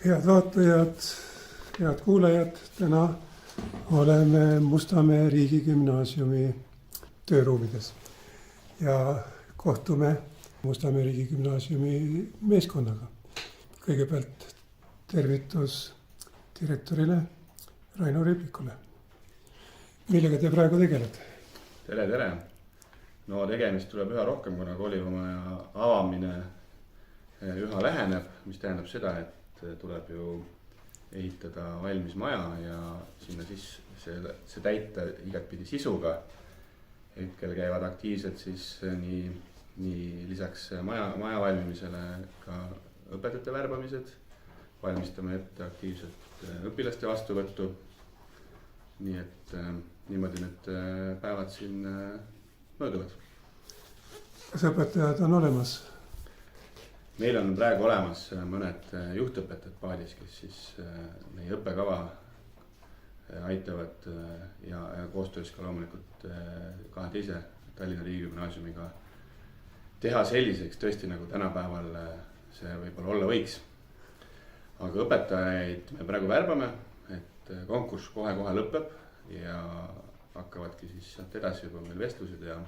Head vaatajad, head kuulajad, täna oleme Mustamäe riigigümnaasiumi tööruumides ja kohtume Mustamäe riigigümnaasiumi meeskonnaga. Kõigepealt tervitus direktorile Raino Ripikule. Millega te praegu tegeled? Tere! No tegemist tuleb üha rohkem, kuna koolimaja avamine üha läheneb, mis tähendab seda, et tuleb ju ehitada valmis maja ja sinna siis see täita igatpidi sisuga. Hetkel käivad aktiivselt siis nii lisaks maja valmimisele ka õpetajate värbamised. Valmistame ette aktiivselt õpilaste vastuvõttu. Nii et niimoodi need päevad siin mööduvad. Kas õpetajad on olemas? Meil on praegu olemas mõned juhtõpetajad paadis, kes siis meie õppekava aitavad ja koostöös ka loomulikult kahe teise Tallinna riigigümnaasiumiga teha selliseks tõesti nagu tänapäeval see võib-olla olla võiks. Aga õpetajaid me praegu värbame, et konkurss kohe lõpeb ja hakkavadki siis sealt edasi juba meil vestlused ja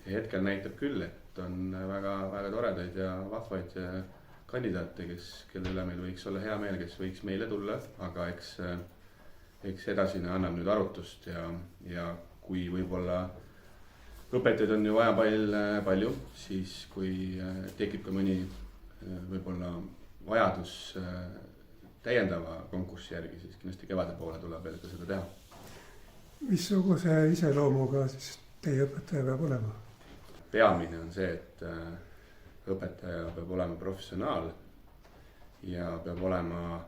hetkel näitab küll, et on väga toredaid ja vahvaid kandidaate, kelle üle meil võiks olla hea meel, kes võiks meile tulla, aga eks edasine annab nüüd arutust ja kui võib-olla õpetajaid on ju vaja palju, siis kui tekib ka mõni võib-olla vajadus täiendava konkurssi järgi, siis kindlasti kevade poole tuleb veel seda teha. Missuguse iseloomuga siis teie õpetaja peab olema? Peamine on see, et õpetaja peab olema professionaal ja peab olema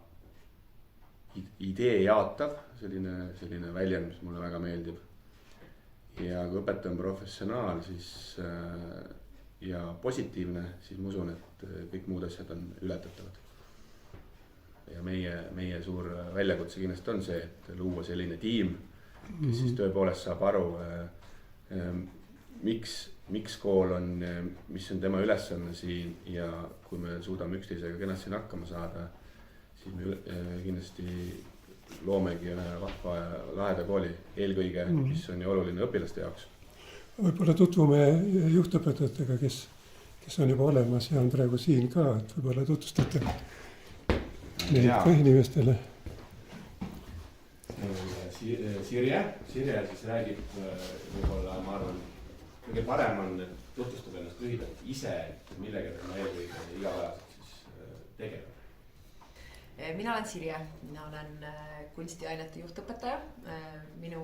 idee jaatav, selline väljend, mis mulle väga meeldib. Ja kui õpetaja on professionaal siis, ja positiivne, siis ma usun, et kõik muud asjad on ületatavad. Ja meie suur väljakutse kindlasti on see, et luua selline tiim, kes siis tõepoolest saab aru, miks kool on, mis on tema ülesanne siin ja kui me suudame üksteisega kenasti siin hakkama saada, siis me kindlasti loomegi ühe vahva ja laheda kooli eelkõige, mis on ju oluline õpilaste jaoks. Võib-olla tutvume juhtõpetajatega, kes on juba olemas ja on praegu siin ka, et võib-olla tutvustate neid ka inimestele. Sirje siis räägib võib-olla, ma arvan, kõige parem on tutvustada ennast lühidalt ise, et millega ma eelkõige igapäevaselt siis tegeleb. Mina olen Sirje, mina olen kunstiainete juhtõpetaja. Minu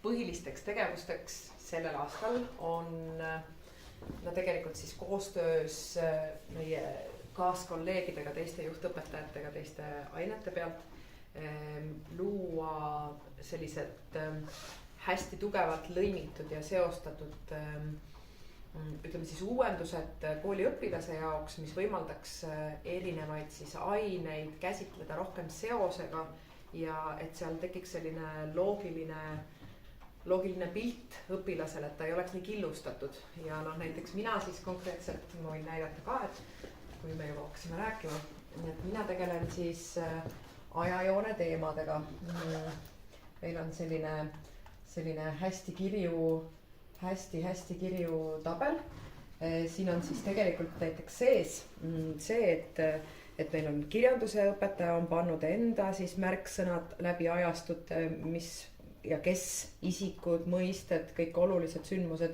põhilisteks tegevusteks sellel aastal on tegelikult siis koostöös meie kaaskolleegidega, teiste juhtõpetajatega, teiste ainete pealt luua sellised hästi tugevalt lõimitud ja seostatud ütleme siis uuendused kooli õpilase jaoks, mis võimaldaks erinevaid siis aineid käsitleda rohkem seosega ja et seal tekiks selline loogiline pilt õpilasele, et ta ei oleks nii killustatud. Ja näiteks mina siis konkreetselt, ma võin näidata ka, et kui me juba hakkasime rääkima, et mina tegelen siis ajajoone teemadega. Meil on selline hästi kirju tabel. Siin on siis tegelikult näiteks sees see, et meil on kirjanduse õpetaja on pannud enda siis märksõnad läbi ajastute, mis ja kes, isikud, mõisted, kõik olulised sündmused.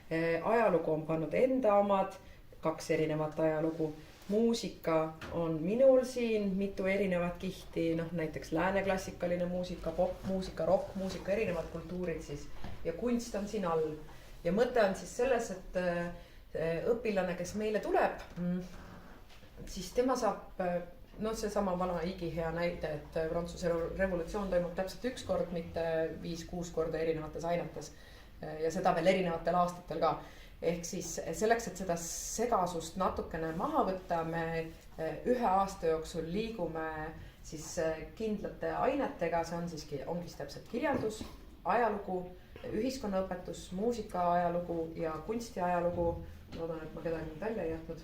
Ajalugu on pannud enda omad, 2 erinevat ajalugu. Muusika on minul siin mitu erinevat kihti, näiteks lääne klassikaline muusika, popmuusika, rockmuusika, erinevad kultuurid siis ja kunst on siin all. Ja mõte on siis selles, et õpilane, kes meile tuleb, siis tema saab, seesama vana igihea näide, et Prantsuse revolutsioon toimub täpselt 1 kord, mitte 5-6 korda erinevates ainetes ja seda veel erinevatel aastatel ka. Ehk siis selleks, et seda segasust natukene maha võtta, me 1 aasta jooksul liigume siis kindlate ainetega, see ongi täpselt kirjandus, ajalugu, ühiskonnaõpetus, muusika ajalugu ja kunsti ajalugu. Loodan, et ma kedagi välja ei jätnud.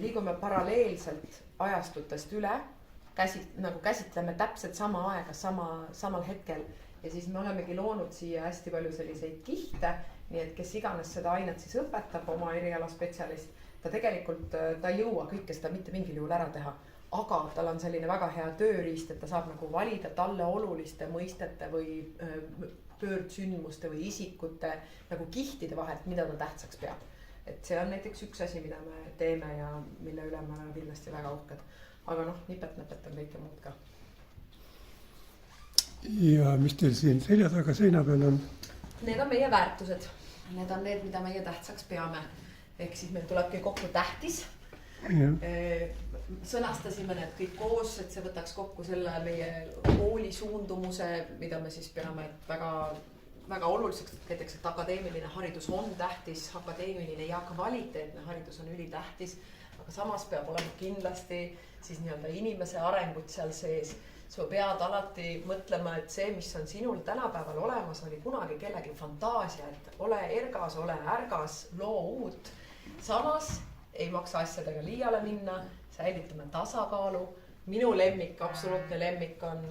Liigume paralleelselt ajastutest üle käsitleme täpselt sama aega, samal hetkel. Ja siis me olemegi loonud siia hästi palju selliseid kihte, nii et kes iganes seda ainet siis õpetab, oma eriala spetsialist, ta tegelikult, ta ei jõua kõike seda mitte mingil juhul ära teha. Aga tal on selline väga hea tööriist, et ta saab nagu valida talle oluliste mõistete või pöördsündmuste või isikute nagu kihtide vahelt, mida ta tähtsaks peab. Et see on näiteks üks asi, mida me teeme ja mille üle me oleme kindlasti väga uhked. Aga nipet-näpet on kõike muud ka. Ja mis teil siin selja taga seina peal on? Need on meie väärtused. Need on need, mida meie tähtsaks peame. Ehk siis meil tulebki kokku tähtis. Sõnastasime need kõik koos, et see võtaks kokku selle meie kooli suundumuse, mida me siis peame väga, väga oluliseks. Näiteks, et akadeemiline haridus on tähtis, akadeemiline ja kvaliteetne haridus on ülitähtis. Aga samas peab olema kindlasti siis nii-öelda inimese arengut seal sees. Sa pead alati mõtlema, et see, mis on sinul tänapäeval olemas, oli kunagi kellegi fantaasia, et ole ergas, ole ärgas, loo uut. Samas ei maksa asjadega liiale minna, säilitame tasakaalu. Minu lemmik, absoluutne lemmik on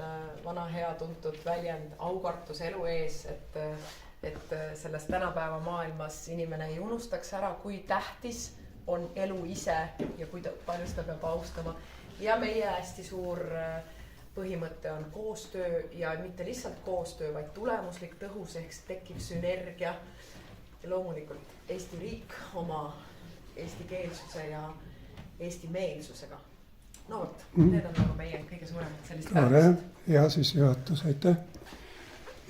vana hea tuntud väljend aukartus elu ees, et selles tänapäeva maailmas inimene ei unustaks ära, kui tähtis on elu ise ja kui palju seda peab austama. Ja meie hästi suur põhimõte on koostöö ja mitte lihtsalt koostöö, vaid tulemuslik tõhus, ehk tekib sünergia. Ja loomulikult Eesti riik oma eestikeelsuse ja eesti meelsusega. No võt, need on nagu meie kõige suuremad sellist väärtused. Ja siis juhatus, aitäh.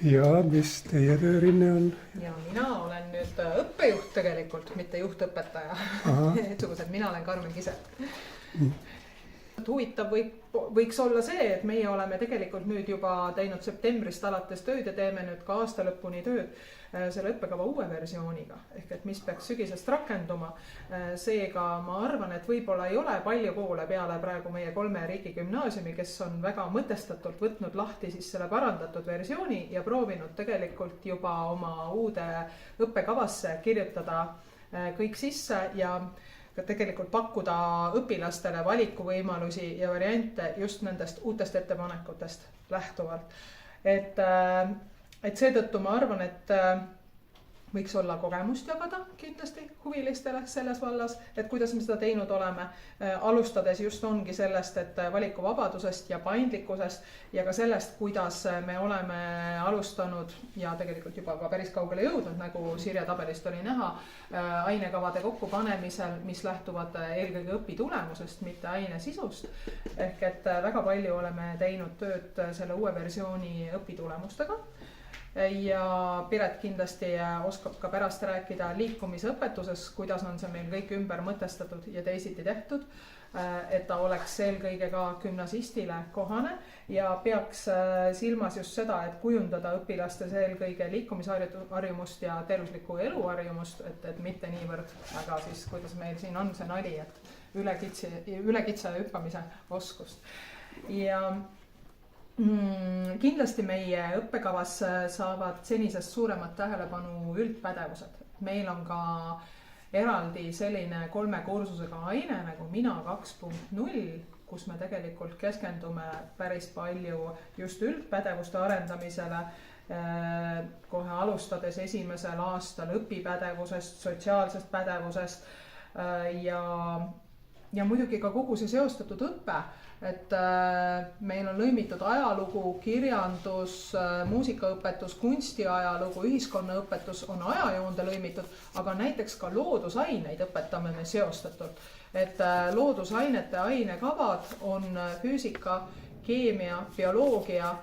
Ja mis teie töörinne on? Ja mina olen nüüd õppejuht tegelikult, mitte juhtõpetaja. Mina olen Karmen Kise. Huvitav võiks olla see, et meie oleme tegelikult nüüd juba teinud septembrist alates tööd ja teeme nüüd ka aasta lõpuni tööd selle õppekava uue versiooniga. Ehk et mis peaks sügisest rakenduma. Seega ma arvan, et võib-olla ei ole palju koole peale praegu meie 3 riigigümnaasiumi, kes on väga mõtestatult võtnud lahti siis selle parandatud versiooni ja proovinud tegelikult juba oma uude õppekavasse kirjutada kõik sisse ja tegelikult pakkuda õpilastele valikuvõimalusi ja variante just nendest uutest ettepanekutest lähtuvalt. Et seetõttu ma arvan, et võiks olla kogemust jagada kindlasti huvilistele selles vallas, et kuidas me seda teinud oleme. Alustades just ongi sellest, et valikuvabadusest ja paindlikkusest ja ka sellest, kuidas me oleme alustanud ja tegelikult juba ka päris kaugele jõudnud, nagu Sirje tabelist oli näha, ainekavade kokkupanemisel, mis lähtuvad eelkõige õpitulemusest, mitte aine sisust. Ehk et väga palju oleme teinud tööd selle uue versiooni õpitulemustega. Ja Piret kindlasti oskab ka pärast rääkida liikumisõpetuses, kuidas on see meil kõik ümber mõtestatud ja teisiti tehtud, et ta oleks eelkõige ka gümnasistile kohane ja peaks silmas just seda, et kujundada õpilastes eelkõige liikumisharjumust ja tervislikku eluharjumust, et mitte niivõrd, aga siis kuidas meil siin on see nali, et üle kitsa hüppamise oskust. Ja kindlasti meie õppekavas saavad senisest suuremat tähelepanu üldpädevused. Meil on ka eraldi selline 3 kursusega aine nagu Mina 2.0, kus me tegelikult keskendume päris palju just üldpädevuste arendamisele, kohe alustades esimesel aastal õpipädevusest, sotsiaalsest pädevusest ja muidugi ka kogu see seostatud õppe. Et meil on lõimitud ajalugu, kirjandus, muusikaõpetus, kunstiajalugu, ühiskonnaõpetus on ajajoonde lõimitud, aga näiteks ka loodusaineid õpetame me seostatult. Et loodusainete ainekavad on füüsika, keemia, bioloogia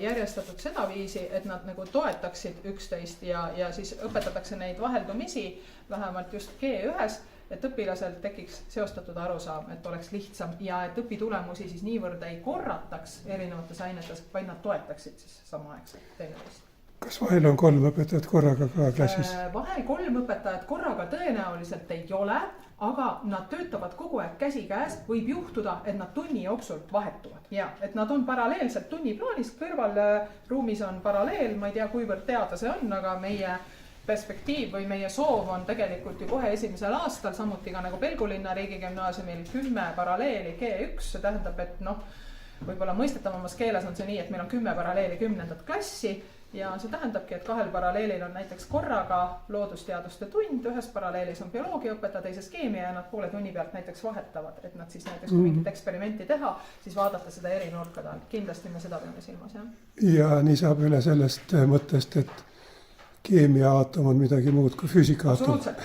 järjestatud sedaviisi, et nad nagu toetaksid üksteist ja siis õpetatakse neid vaheldumisi, vähemalt just G1, et õpilasel tekiks seostatud arusaam, et oleks lihtsam ja et õpitulemusi siis niivõrd ei korrataks erinevates ainetes, vaid nad toetaksid siis samaaegselt teineteist. Kas vahel on 3 õpetajat korraga ka klassis? Vahel 3 õpetajat korraga tõenäoliselt ei ole, aga nad töötavad kogu aeg käsi käes, võib juhtuda, et nad tunni jooksul vahetuvad. Ja, et nad on paralleelselt tunniplaanis, kõrval ruumis on paralleel, ma ei tea, kuivõrd teada see on, aga meie perspektiiv või meie soov on tegelikult ju kohe esimesel aastal, samuti ka nagu Pelgulinna riigigümnaasiumil 10 paralleeli G1, see tähendab, et võib-olla mõistetavamas keeles on see nii, et meil on 10 paralleeli 10. klassi ja see tähendabki, et 2 paralleelil on näiteks korraga loodusteaduste tund, ühes paralleelis on bioloogiaõpetaja, teises keemia ja nad poole tunni pealt näiteks vahetavad, et nad siis näiteks kui mingit eksperimenti teha, siis vaadata seda eri nurkade alt. Kindlasti me seda peame silmas, jah. Ja nii saab üle sellest mõttest, et keemiaaatom on midagi muud kui füüsikaatom. Absoluutselt,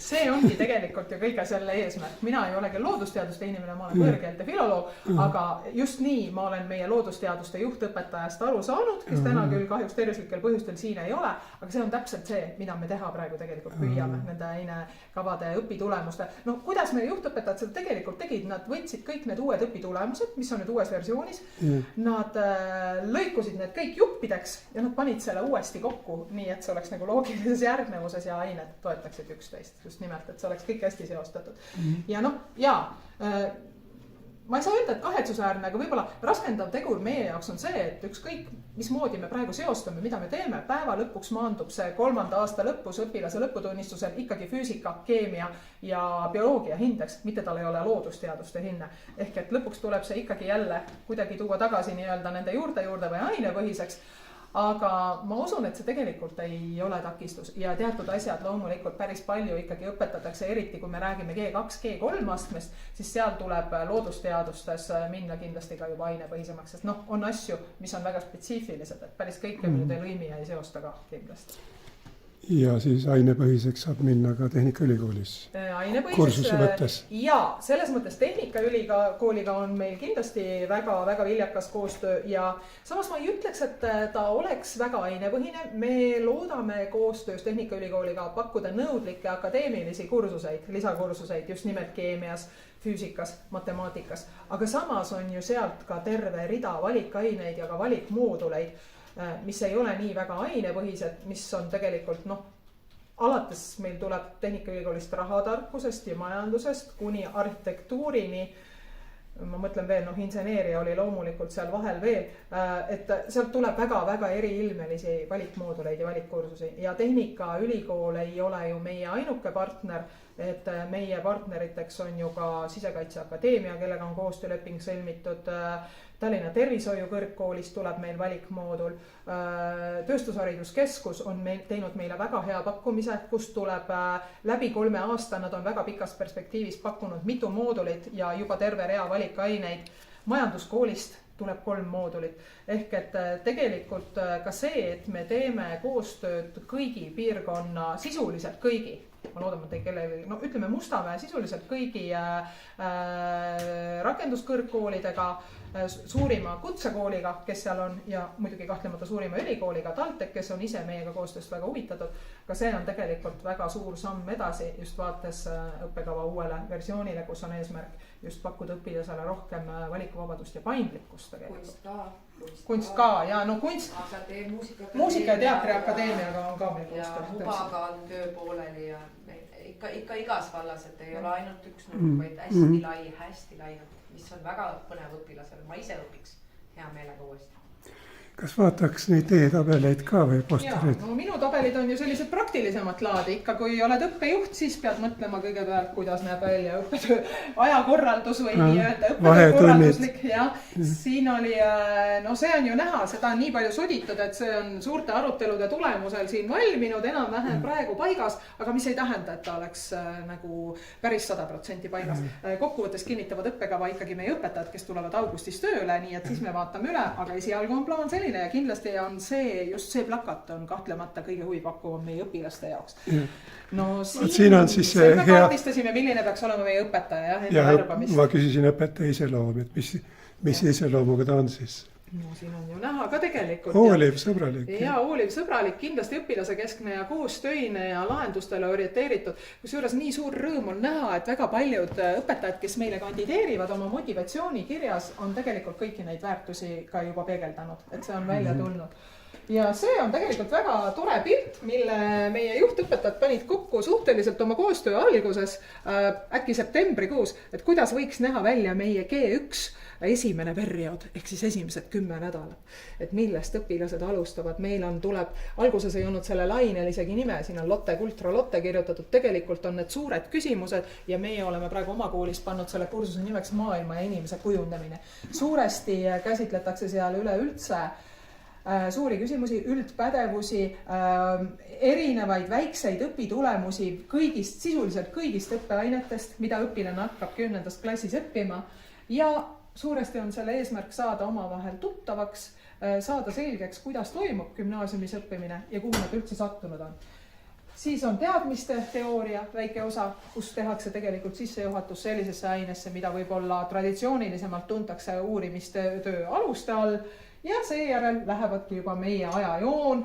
see ongi tegelikult ju kõige selle eesmärk. Mina ei ole küll loodusteaduste inimene, ma olen võõrkeelte filoloog, aga just nii ma olen meie loodusteaduste juhtõpetajast aru saanud, kes täna küll kahjuks tervislikel põhjustel siin ei ole, aga see on täpselt see, mida me teha praegu tegelikult püüame nende ainekavade õpitulemuste. No kuidas meie juhtõpetajad seda tegelikult tegid? Nad võtsid kõik need uued õpitulemused, mis on nüüd uues versioonis, nad lõikusid need kõik juppideks ja nad panid selle uuesti kokku, nii et see oleks nagu loogilises järgnevuses ja ained toetaksid üksteist just nimelt, et see oleks kõik hästi seostatud. Ja ma ei saa öelda, et kahetsusväärne, aga võib-olla raskendav tegur meie jaoks on see, et ükskõik mismoodi me praegu seostame, mida me teeme, päeva lõpuks maandub see 3. aasta lõpus õpilase lõputunnistusel ikkagi füüsika, keemia ja bioloogia hindeks, mitte tal ei ole loodusteaduste hinne. Ehk et lõpuks tuleb see ikkagi jälle kuidagi tuua tagasi nii-öelda nende juurde või ainepõhiseks. Aga ma usun, et see tegelikult ei ole takistus ja teatud asjad loomulikult päris palju ikkagi õpetatakse, eriti kui me räägime G2, G3 astmest, siis seal tuleb loodusteadustes minna kindlasti ka juba ainepõhisemaks, sest on asju, mis on väga spetsiifilised, et päris kõike nüüd ei lõimi ja ei seosta ka kindlasti. Ja siis ainepõhiseks saab minna ka Tehnikaülikoolis kursuse võttes. Ja selles mõttes Tehnikaülikooliga on meil kindlasti väga viljakas koostöö ja samas ma ei ütleks, et ta oleks väga ainepõhine. Me loodame koostöös Tehnikaülikooliga pakkuda nõudlikke akadeemilisi kursuseid, lisakursuseid just nimelt keemias, füüsikas, matemaatikas, aga samas on ju sealt ka terve rida valikaineid ja ka valikmooduleid, mis ei ole nii väga ainepõhised, mis on tegelikult alates meil tuleb Tehnikaülikoolist rahatarkusest ja majandusest kuni arhitektuurini, ma mõtlen veel, inseneeria oli loomulikult seal vahel veel, et sealt tuleb väga eriilmelisi valikmooduleid ja valikkursusi ja Tehnikaülikool ei ole ju meie ainuke partner, et meie partneriteks on ju ka Sisekaitseakadeemia, kellega on koostööleping sõlmitud, Tallinna Tervishoiu kõrgkoolist tuleb meil valikmoodul, Tööstushariduskeskus on teinud meile väga hea pakkumise, kust tuleb läbi 3 aasta, nad on väga pikas perspektiivis pakkunud mitu moodulit ja juba terve rea valikaineid. Majanduskoolist tuleb 3 moodulit. Ehk et tegelikult ka see, et me teeme koostööd kõigi piirkonna, sisuliselt kõigi, ma loodan, et ei kellelegi, ütleme Mustamäe sisuliselt kõigi rakenduskõrgkoolidega, suurima kutsekooliga, kes seal on ja muidugi kahtlemata suurima ülikooliga TalTech, kes on ise meiega koostööst väga huvitatud. Ka see on tegelikult väga suur samm edasi just vaates õppekava uuele versioonile, kus on eesmärk just pakkuda õpilasele rohkem valikuvabadust ja paindlikkust tegelikult. Kunst ka ja kunst. Muusika- ja teatriakadeemiaga on ka meil koostöö. Ja Mubaga on töö pooleli ja ikka igas vallas, et ei ole ainult üks nurk, vaid hästi lai, mis on väga põnev õpilasele. Ma ise õpiks hea meelega uuesti. Kas vaataks neid teie tabeleid ka või postereid? Minu tabelid on ju sellised praktilisemat laadi. Ikka kui oled õppejuht, siis pead mõtlema kõigepealt, kuidas näeb välja õppetöö ajakorraldus või nii-öelda õppetöökorralduslik. Siin oli, see on ju näha, seda on nii palju soditud, et see on suurte arutelude tulemusel siin valminud, enam-vähem praegu paigas, aga mis ei tähenda, et ta oleks nagu päris 100% paigas. Kokkuvõttes kinnitavad õppekava ikkagi meie õpetajad, kes tulevad augustis tööle, nii et siis me vaatame üle, aga esialgu on plaan selline ja kindlasti on just see plakat on kahtlemata kõige huvipakkuvam meie õpilaste jaoks. Siin on siis see hea... kaardistasime, milline peaks olema meie õpetaja. Ma küsisin õpetaja iseloomu, et mis iseloomuga ta on siis? Siin on ju näha ka tegelikult. Hooliv, sõbralik. Ja hooliv, sõbralik, kindlasti õpilase keskne ja koostöine ja lahendustele orienteeritud. Kusjuures nii suur rõõm on näha, et väga paljud õpetajad, kes meile kandideerivad oma motivatsiooni kirjas, on tegelikult kõiki neid väärtusi ka juba peegeldanud, et see on välja tulnud. Ja see on tegelikult väga tore pilt, mille meie juhtõpetajad panid kokku suhteliselt oma koostöö alguses, äkki septembrikuus, et kuidas võiks näha välja meie G1 esimene periood ehk siis esimesed 10 nädalat, et millest õpilased alustavad. Meil tuleb, alguses ei olnud selle lainel isegi nime, siin on Lotte Kultra Lotte kirjutatud, tegelikult on need suured küsimused ja meie oleme praegu oma koolis pannud selle kursuse nimeks maailma ja inimese kujundamine. Suuresti käsitletakse seal üleüldse suuri küsimusi, üldpädevusi, erinevaid väikseid õpitulemusi sisuliselt kõigist õppeainetest, mida õpilane hakkab 10. klassis õppima ja suuresti on selle eesmärk saada omavahel tuttavaks, saada selgeks, kuidas toimub gümnaasiumis õppimine ja kuhu nad üldse sattunud on. Siis on teadmiste teooria väike osa, kus tehakse tegelikult sissejuhatus sellisesse ainesse, mida võib-olla traditsioonilisemalt tuntakse uurimistöö aluste all. Ja seejärel lähevadki juba meie ajajoon,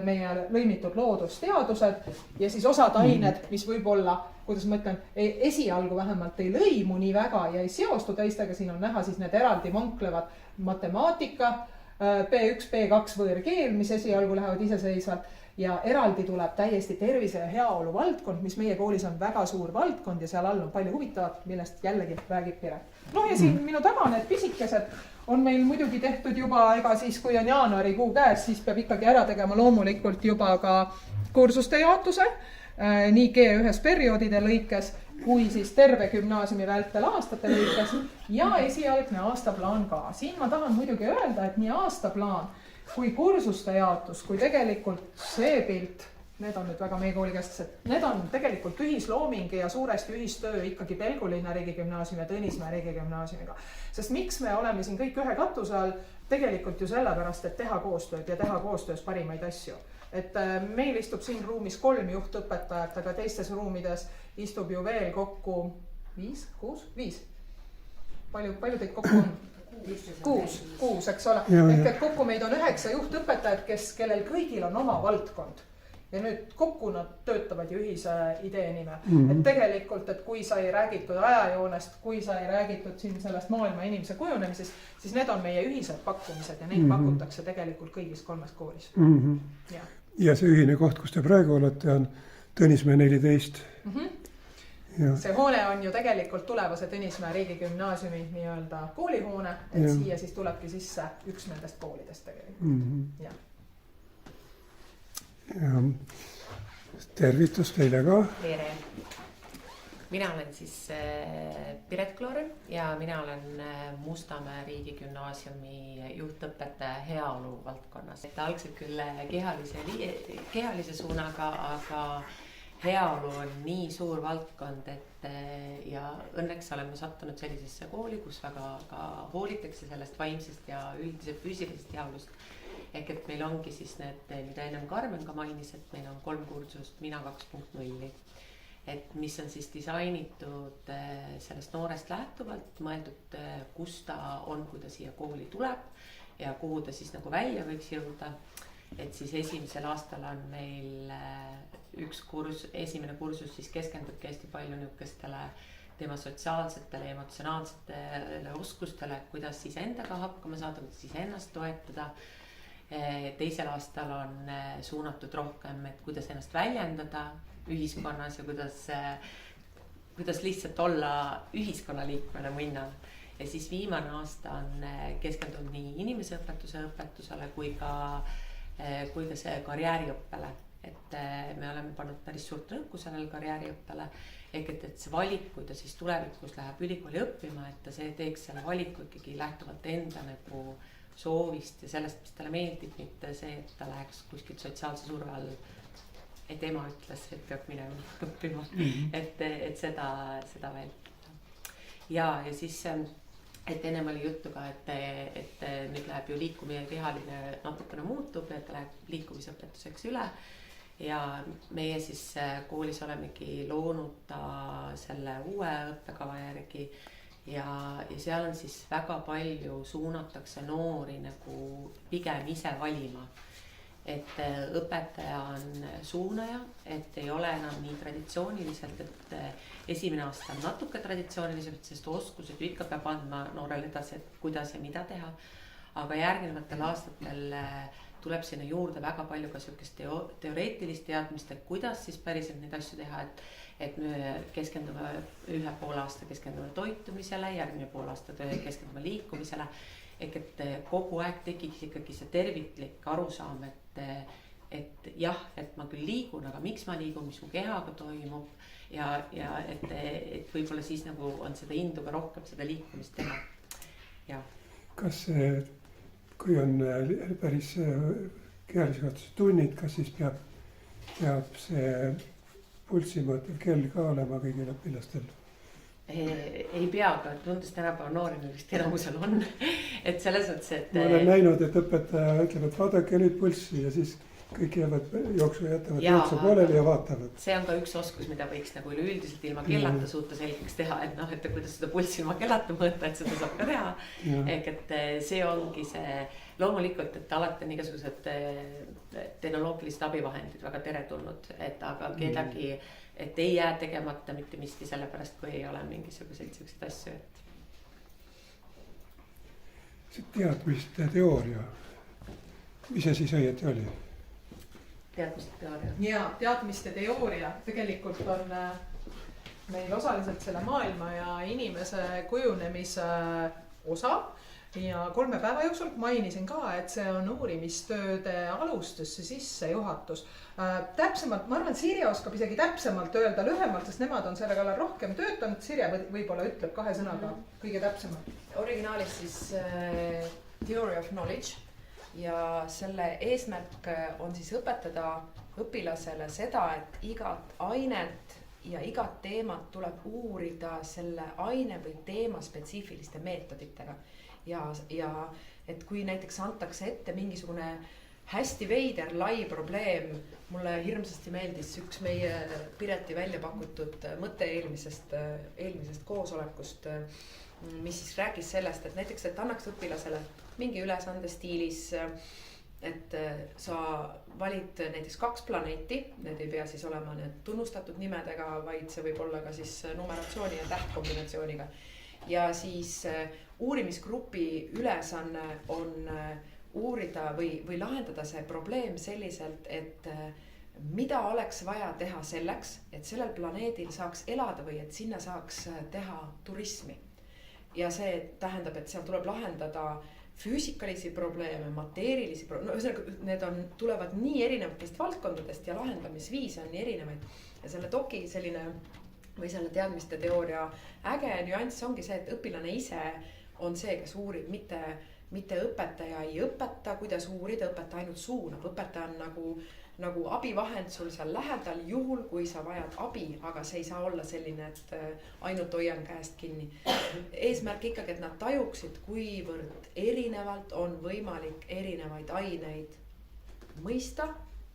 meie lõimitud loodusteadused ja siis osad ained, mis võib-olla, kuidas ma ütlen, esialgu vähemalt ei lõimu nii väga ja ei seostu teistega, siin on näha siis need eraldi vanklevad matemaatika, B1, B2 võõrkeel, mis esialgu lähevad iseseisvalt ja eraldi tuleb täiesti tervise ja heaolu valdkond, mis meie koolis on väga suur valdkond ja seal all on palju huvitavat, millest jällegi räägib Piret. No ja siin minu taga need pisikesed on meil muidugi tehtud juba, ega siis kui on jaanuarikuu käes, siis peab ikkagi ära tegema loomulikult juba ka kursuste jaotuse, nii G1 perioodide lõikes, kui siis terve gümnaasiumi vältel aastate lõikes ja esialgne aastaplaan ka. Siin ma tahan muidugi öelda, et nii aastaplaan kui kursuste jaotus, kui tegelikult see pilt, need on nüüd väga meie koolikesksed, need on tegelikult ühislooming ja suuresti ühistöö ikkagi Pelgulinna riigigümnaasiumi ja Tõnismäe riigigümnaasiumiga. Sest miks me oleme siin kõik ühe katuse all? Tegelikult ju sellepärast, et teha koostööd ja teha koostöös parimaid asju. Et meil istub siin ruumis 3 juhtõpetajat, aga teistes ruumides istub ju veel kokku 5, 6, 5. Palju teid kokku on? 6, eks ole. Ehk et kokku meid on 9 juhtõpetajat, kellel kõigil on oma valdkond. Ja nüüd kokku nad töötavad ju ühise idee nime. Et tegelikult, et kui sai räägitud ajajoonest, kui sai räägitud siin sellest maailma inimese kujunemisest, siis need on meie ühised pakkumised ja neid pakutakse tegelikult kõigis 3 koolis. Ja see ühine koht, kus te praegu olete, on Tõnismäe 14. See hoone on ju tegelikult tulevase Tõnismäe riigigümnaasiumi nii-öelda koolihoone, et siia siis tulebki sisse üks nendest koolidest tegelikult. Ja. Tervitus teile ka. Tere. Mina olen siis Piret Kloore ja mina olen Mustamäe riigigümnaasiumi juhtõpetaja heaolu valdkonnas. Et algselt küll kehalise suunaga, aga heaolu on nii suur valdkond, et ja õnneks oleme sattunud sellisesse kooli, kus väga ka hoolitakse sellest vaimsest ja üldiselt füüsilisest heaolust. Ehk et meil ongi siis need, mida ennem Karmen ka mainis, et meil on 3 kursust Mina 2.0. Et mis on siis disainitud sellest noorest lähtuvalt, mõeldud, kus ta on, kui ta siia kooli tuleb ja kuhu ta siis nagu välja võiks jõuda. Et siis esimesel aastal on meil esimene kursus siis keskendubki hästi palju niukestele tema sotsiaalsetele ja emotsionaalsetele oskustele, kuidas siis endaga hakkama saada, kuidas siis ennast toetada. Teisel aastal on suunatud rohkem, et kuidas ennast väljendada ühiskonnas ja kuidas lihtsalt olla ühiskonnaliikmena minna. Ja siis viimane aasta on keskendunud nii inimeseõpetuse õpetusele kui ka see karjääriõppele. Et me oleme pannud päris suurt rõhku sellele karjääriõppele. Ehk et see valik, kui ta siis tulevikus läheb ülikooli õppima, et ta teeks selle valiku ikkagi lähtuvalt enda nagu soovist ja sellest, mis talle meeldib, mitte see, et ta läheks kuskilt sotsiaalse surve all, et ema ütles, et peab minema õppima, et seda veel. Ja siis, et ennem oli juttu ka, et nüüd läheb ju liikumine kehaline natukene muutub, et ta läheb liikumisõpetuseks üle ja meie siis koolis olemegi loonud ta selle uue õppekava järgi. Ja seal on siis väga palju suunatakse noori nagu pigem ise valima. Et õpetaja on suunaja, et ei ole enam nii traditsiooniliselt, et esimene aasta on natuke traditsiooniliselt, sest oskused ju ikka peab andma noorele edasi, et kuidas ja mida teha. Aga järgnevatel aastatel tuleb sinna juurde väga palju ka sihukest teoreetilist teadmist, et kuidas siis päriselt neid asju teha, et me keskendume ühe poole aasta keskendume toitumisele, järgmine pool aasta keskendume liikumisele. Ehk et kogu aeg tekiks ikkagi see terviklik arusaam, et jah, et ma küll liigun, aga miks ma liigun, mis mu kehaga toimub ja et võib-olla siis nagu on seda indu ka rohkem seda liikumist teha. Ja. Kas kui on päris kehalise kasvatuse tunnid, kas siis peab see pulssi mõõtev kell ka olema kõigil õpilastel? Ei pea, aga tundes tänapäeva noori vist enamusel on, et selles mõttes, et ma olen näinud, et õpetaja ütleb, et vaadake nüüd pulssi ja siis kõik jätavad jätavad jooksu pooleli ja vaatavad. See on ka üks oskus, mida võiks nagu üleüldiselt ilma kellata suuta selgeks teha, et noh, et kuidas seda pulssi ilma kellata mõõta, et seda saab ka teha. Ehk et see ongi see loomulikult, et alati on igasugused tehnoloogilised abivahendid väga teretulnud, et aga kedagi, et ei jää tegemata mitte miski sellepärast, kui ei ole mingisuguseid selliseid asju, et. See teadmiste teooria, mis see siis õieti oli? Teadmiste teooria. Ja teadmiste teooria tegelikult on meil osaliselt selle maailma ja inimese kujunemise osa. Ja 3 päeva jooksul mainisin ka, et see on uurimistööde alustusse sissejuhatus. Täpsemalt, ma arvan, Sirje oskab isegi täpsemalt öelda lühemalt, sest nemad on selle kallal rohkem töötanud. Sirje võib-olla ütleb 2 sõnaga kõige täpsemalt. Originaalis siis Theory of Knowledge ja selle eesmärk on siis õpetada õpilasele seda, et igat ainet ja igat teemat tuleb uurida selle aine või teema spetsiifiliste meetoditega. Ja et kui näiteks antakse ette mingisugune hästi veider lai probleem, mulle hirmsasti meeldis üks meie Pireti välja pakutud mõte eelmisest koosolekust, mis siis rääkis sellest, et näiteks, et annaks õpilasele mingi ülesande stiilis, et sa valid näiteks 2 planeeti, need ei pea siis olema need tunnustatud nimedega, vaid see võib olla ka siis numeratsiooni ja tähtkombinatsiooniga. Ja siis uurimisgrupi ülesanne on uurida või lahendada see probleem selliselt, et mida oleks vaja teha selleks, et sellel planeedil saaks elada või et sinna saaks teha turismi. Ja see tähendab, et seal tuleb lahendada füüsikalisi probleeme, mateerilisi probleeme, need tulevad nii erinevatest valdkondadest ja lahendamisviise on nii erinevaid. Ja selle doki selline või selle teadmiste teooria äge nüanss ongi see, et õpilane ise on see, kes uurib, mitte õpetaja ei õpeta, kuidas uurida, õpetaja ainult suunab. Õpetaja on nagu abivahend sul seal lähedal juhul, kui sa vajad abi, aga see ei saa olla selline, et ainult hoian käest kinni. Eesmärk ikkagi, et nad tajuksid, kuivõrd erinevalt on võimalik erinevaid aineid mõista,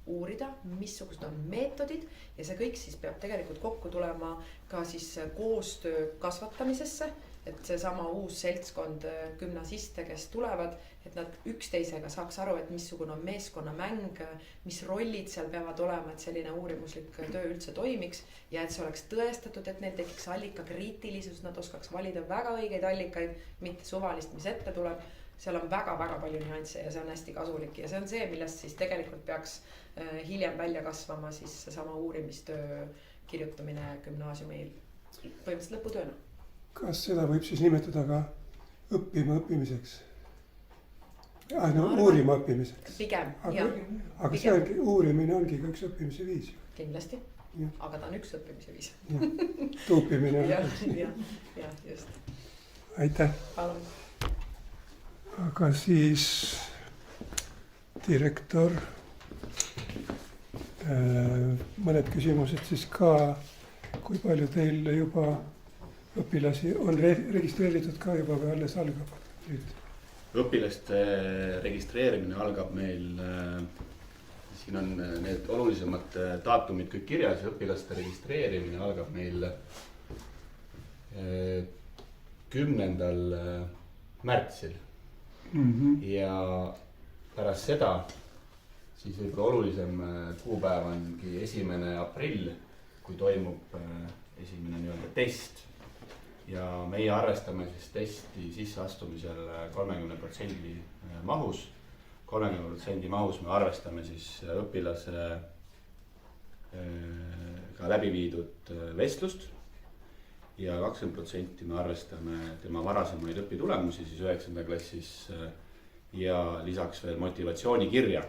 uurida, missugused on meetodid ja see kõik siis peab tegelikult kokku tulema ka siis koostöö kasvatamisesse, et see sama uus seltskond gümnasiste, kes tulevad, et nad üksteisega saaks aru, et missugune on meeskonnamäng, mis rollid seal peavad olema, et selline uurimuslik töö üldse toimiks ja et see oleks tõestatud, et neil tekiks allikakriitilisus, nad oskaks valida väga õigeid allikaid, mitte suvalist, mis ette tuleb. Seal on väga-väga palju nüansse ja see on hästi kasulik ja see on see, millest siis tegelikult peaks hiljem välja kasvama siis sama uurimistöö kirjutamine gümnaasiumil põhimõtteliselt lõputööna. Kas seda võib siis nimetada ka õppimiseks? Uurima õppimiseks. Pigem, jah. Aga see ongi, uurimine ongi ka üks õppimise viis. Kindlasti, aga ta on üks õppimise viis. Tuupimine. Ja, just. Aitäh. Palun. Aga siis direktor, mõned küsimused siis ka, kui palju teil juba õpilasi on registreeritud ka juba või alles algab nüüd? Õpilaste registreerimine algab meil, siin on need olulisemad daatumid kõik kirjas, õpilaste registreerimine algab meil 10. märtsil. Ja pärast seda siis võib-olla olulisem kuupäev ongi 1. aprill, kui toimub esimene nii-öelda test ja meie arvestame siis testi sisseastumisel 30% mahus 30% mahus me arvestame siis õpilase ka läbi viidud vestlust ja 20% me arvestame tema varasemaid õpitulemusi siis 9. klassis ja lisaks veel motivatsioonikirja,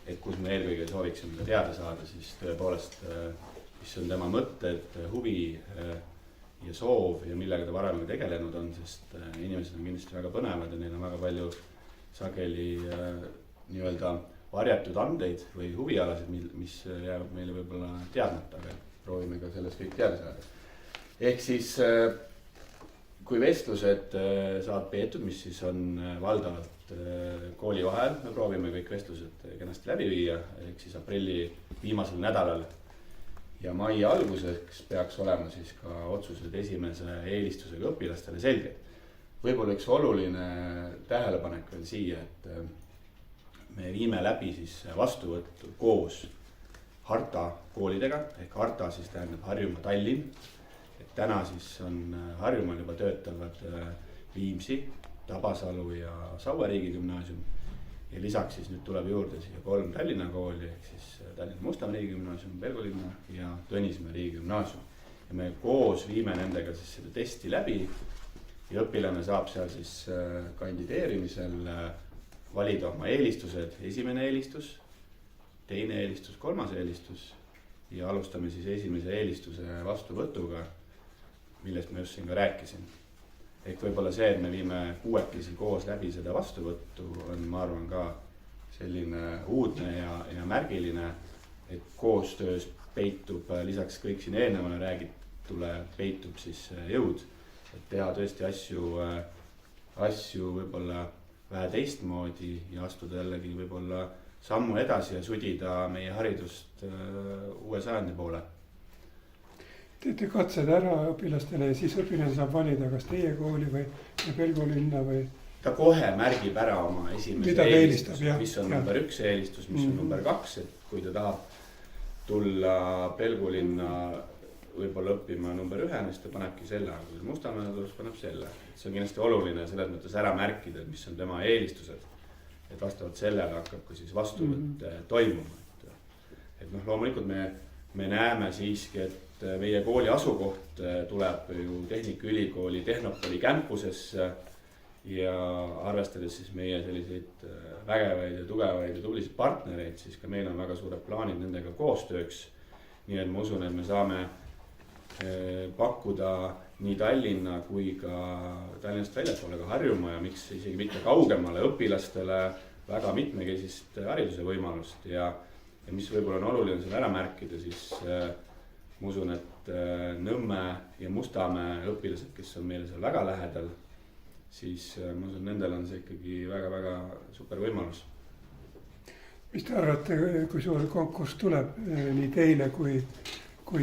et kus me eelkõige sooviksime teada saada siis tõepoolest, mis on tema mõtted, huvi ja soov ja millega ta varem tegelenud on, sest inimesed on kindlasti väga põnevad ja neil on väga palju sageli nii-öelda varjatud andeid või huvialasid, mis jäävad meile võib-olla teadmata, aga proovime ka sellest kõik teada saada. Ehk siis kui vestlused saavad peetud, mis siis on valdavalt kooli vahel, me proovime kõik vestlused kenasti läbi viia, ehk siis aprilli viimasel nädalal ja mai alguseks peaks olema siis ka otsused esimese eelistusega õpilastele selged. Võib-olla üks oluline tähelepanek veel siia, et me viime läbi siis vastuvõttu koos Harta koolidega, ehk Harta siis tähendab Harjumaa Tallinn. Et täna siis on Harjumaal juba töötavad Viimsi, Tabasalu ja Saue riigigümnaasium. Ja lisaks siis nüüd tuleb juurde siia 3 Tallinna kooli, ehk siis Tallinna Mustamäe riigigümnaasium, Pelgulinna ja Tõnismäe riigigümnaasium. Ja me koos viime nendega siis seda testi läbi ja õpilane saab seal siis kandideerimisel valida oma eelistused, esimene eelistus, teine eelistus, kolmas eelistus ja alustame siis esimese eelistuse vastuvõtuga, millest ma just siin ka rääkisin. Ehk võib-olla see, et me viime 6 koos läbi seda vastuvõttu on, ma arvan, ka selline uudne ja märgiline, et koostöös peitub lisaks kõik siin eelnevale räägitule, peitub siis jõud, et teha tõesti asju võib-olla vähe teistmoodi ja astuda jällegi võib-olla sammu edasi ja sudida meie haridust uue sajandi poole. Teete katsed ära õpilastele ja siis õpilane saab valida, kas teie kooli või Pelgulinna või? Ta kohe märgib ära oma esimese eelistus, mis on number 1 eelistus, mis on number 2, et kui ta tahab tulla Pelgulinna võib-olla õppima number 1, siis ta panebki selle, kui Mustamäe tuleks, paneb selle. See on kindlasti oluline selles mõttes ära märkida, mis on tema eelistused, et vastavalt sellele hakkab ka siis vastuvõtt toimuma. Et loomulikult me näeme siiski, et meie kooli asukoht tuleb ju Tehnikaülikooli Tehnopoli campusesse ja arvestades siis meie selliseid vägevaid ja tugevaid ja tublisid partnereid, siis ka meil on väga suured plaanid nendega koostööks. Nii et ma usun, et me saame pakkuda nii Tallinna kui ka Tallinnast väljaspoole ka Harjumaa ja miks isegi mitte kaugemale õpilastele väga mitmekesist hariduse võimalust ja mis võib-olla on oluline seal ära märkida, siis ma usun, et Nõmme ja Mustamäe õpilased, kes on meile seal väga lähedal, siis ma usun, nendel on see ikkagi väga-väga super võimalus. Mis te arvate, kui suur konkurss tuleb nii teile kui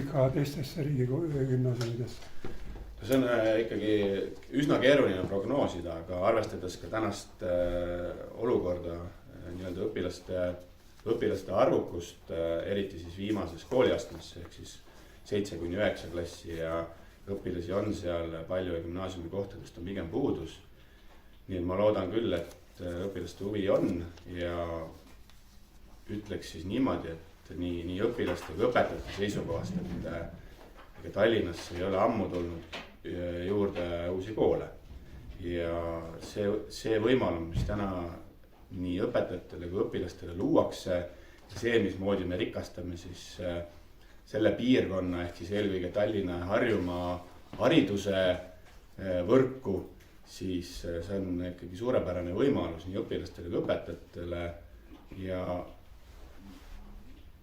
ka teistesse riigigümnaasiumidesse? See on ikkagi üsna keeruline prognoosida, aga arvestades ka tänast olukorda nii-öelda õpilaste arvukust, eriti siis viimases kooliastmes, ehk siis 7–9 klassi ja õpilasi on seal palju ja gümnaasiumi kohtadest on pigem puudus. Nii et ma loodan küll, et õpilaste huvi on ja ütleks siis niimoodi, et nii õpilaste kui õpetajate seisukohast, et Tallinnasse ei ole ammu tulnud juurde uusi koole. Ja see võimalus, mis täna nii õpetajatele kui õpilastele luuakse, see, mismoodi me rikastame siis selle piirkonna ehk siis eelkõige Tallinna ja Harjumaa hariduse võrku, siis see on ikkagi suurepärane võimalus nii õpilastele kui õpetajatele ja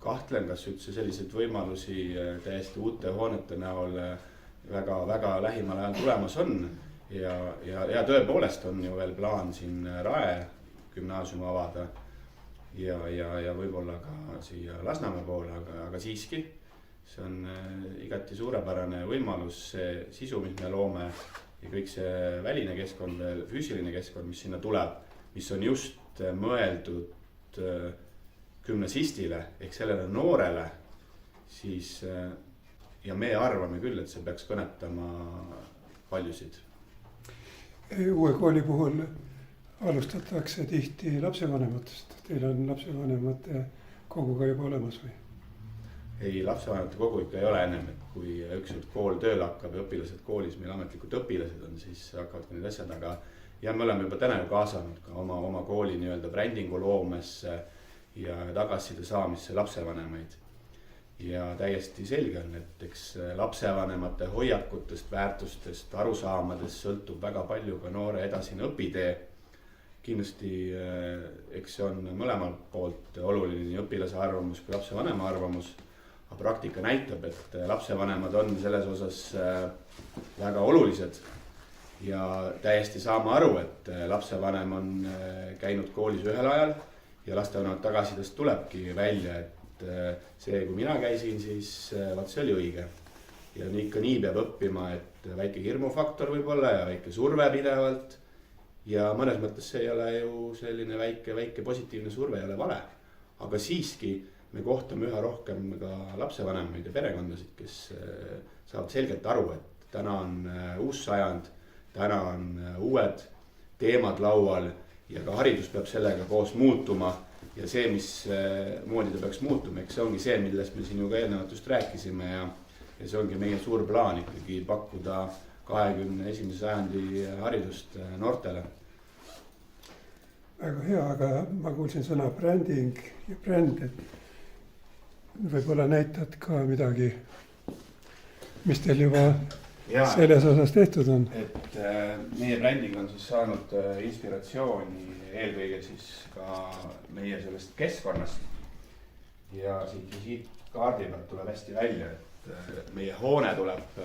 kahtlen, kas üldse selliseid võimalusi täiesti uute hoonete näol väga lähimal ajal tulemas on ja tõepoolest on ju veel plaan siin Rae gümnaasium avada ja võib-olla ka siia Lasnamäe poole, aga siiski see on igati suurepärane võimalus, see sisu, mis me loome ja kõik see väline keskkond, füüsiline keskkond, mis sinna tuleb, mis on just mõeldud gümnasistile ehk sellele noorele, siis ja me arvame küll, et see peaks kõnetama paljusid. Uue kooli puhul alustatakse tihti lapsevanematest. Teil on lapsevanemate kogu ka juba olemas või? Ei, lapsevanemate kogu ikka ei ole ennem, et kui ükskord kool tööle hakkab ja õpilased koolis, meil ametlikud õpilased on, siis hakkavad ka need asjad, aga ja me oleme juba täna ju kaasanud ka oma kooli nii-öelda brändingu loomesse ja tagasiside saamisse lapsevanemaid. Ja täiesti selge on, et eks lapsevanemate hoiakutest, väärtustest, arusaamadest sõltub väga palju ka noore edasine õpitee. Kindlasti eks see on mõlemalt poolt oluline nii õpilase arvamus kui lapsevanema arvamus, aga praktika näitab, et lapsevanemad on selles osas väga olulised ja täiesti saame aru, et lapsevanem on käinud koolis ühel ajal ja lastevanemad tagasisidest tulebki välja, et see, kui mina käisin, siis vaat see oli õige. Ja ikka nii peab õppima, et väike hirmufaktor võib olla ja väike surve pidevalt. Ja mõnes mõttes see ei ole ju selline väike positiivne surve ei ole vale. Aga siiski me kohtame üha rohkem ka lapsevanemaid ja perekondasid, kes saavad selgelt aru, et täna on uus sajand, täna on uued teemad laual ja ka haridus peab sellega koos muutuma. Ja see, mis moodi ta peaks muutuma, eks see ongi see, millest me siin ju ka eelnevalt just rääkisime ja see ongi meie suur plaan ikkagi pakkuda 21. sajandi haridust noortele. Väga hea, aga ma kuulsin sõna bränding ja bränd, et võib-olla näitad ka midagi, mis teil juba selles osas tehtud on. Et meie bränding on siis saanud inspiratsiooni eelkõige siis ka meie sellest keskkonnast ja siit kaardi pealt tuleb hästi välja, et meie hoone tuleb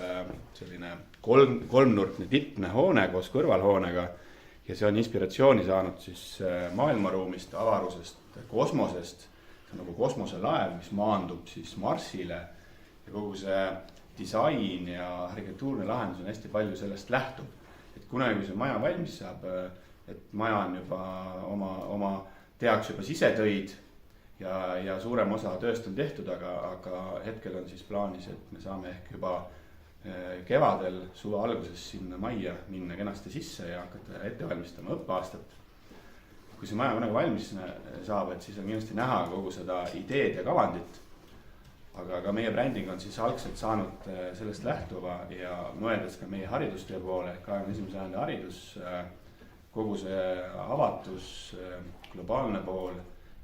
selline kolmnurkne tippne hoone koos kõrvalhoonega ja see on inspiratsiooni saanud siis maailmaruumist, avarusest, kosmosest. See on nagu kosmoselaev, mis maandub siis Marsile ja kogu see disain ja arhitektuurne lahendus on hästi palju sellest lähtub. Et kunagi kui see maja valmis saab, et maja on juba oma tehakse juba sisetöid ja suurem osa tööst on tehtud, aga hetkel on siis plaanis, et me saame ehk juba kevadel suve alguses sinna majja minna kenasti sisse ja hakata ette valmistama õppeaastat. Kui see maja kunagi valmis saab, et siis on kindlasti näha kogu seda ideed ja kavandit. Aga ka meie bränding on siis algselt saanud sellest lähtuva ja mõeldes ka meie haridustöö poole, 21. sajandi haridus, kogu see avatus, globaalne pool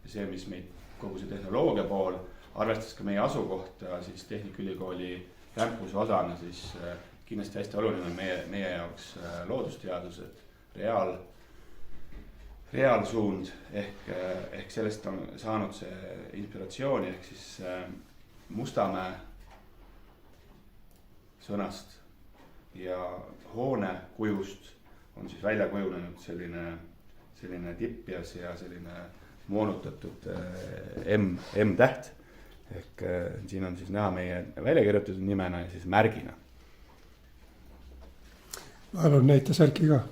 ja see, mis meid kogu see tehnoloogia pool, arvestas ka meie asukohta siis Tehnikaülikooli campuse osana, siis kindlasti hästi oluline on meie jaoks loodusteadused, reaalsuund ehk sellest on saanud see inspiratsiooni ehk siis Mustamäe sõnast ja hoone kujust on siis välja kujunenud selline tippjas ja selline moonutatud M-täht. Ehk siin on siis näha meie välja kirjutatud nimena ja siis märgina. Palun näita särki ka.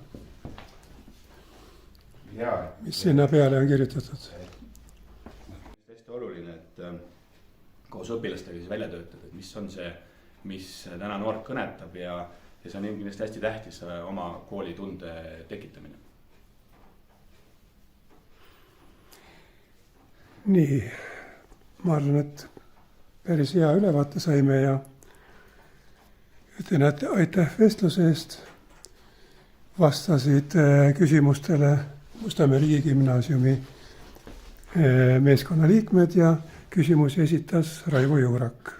Mis sinna peale on kirjutatud? Hästi oluline, et koos õpilastega siis välja töötada, et mis on see, mis täna noort kõnetab ja see on kindlasti hästi tähtis oma koolitunde tekitamine. Nii. Ma arvan, et päris hea ülevaate saime ja ütlen, et aitäh vestluse eest. Vastasid küsimustele Mustamäe Riigigümnaasiumi meeskonna liikmed ja küsimusi esitas Raivo Juurak.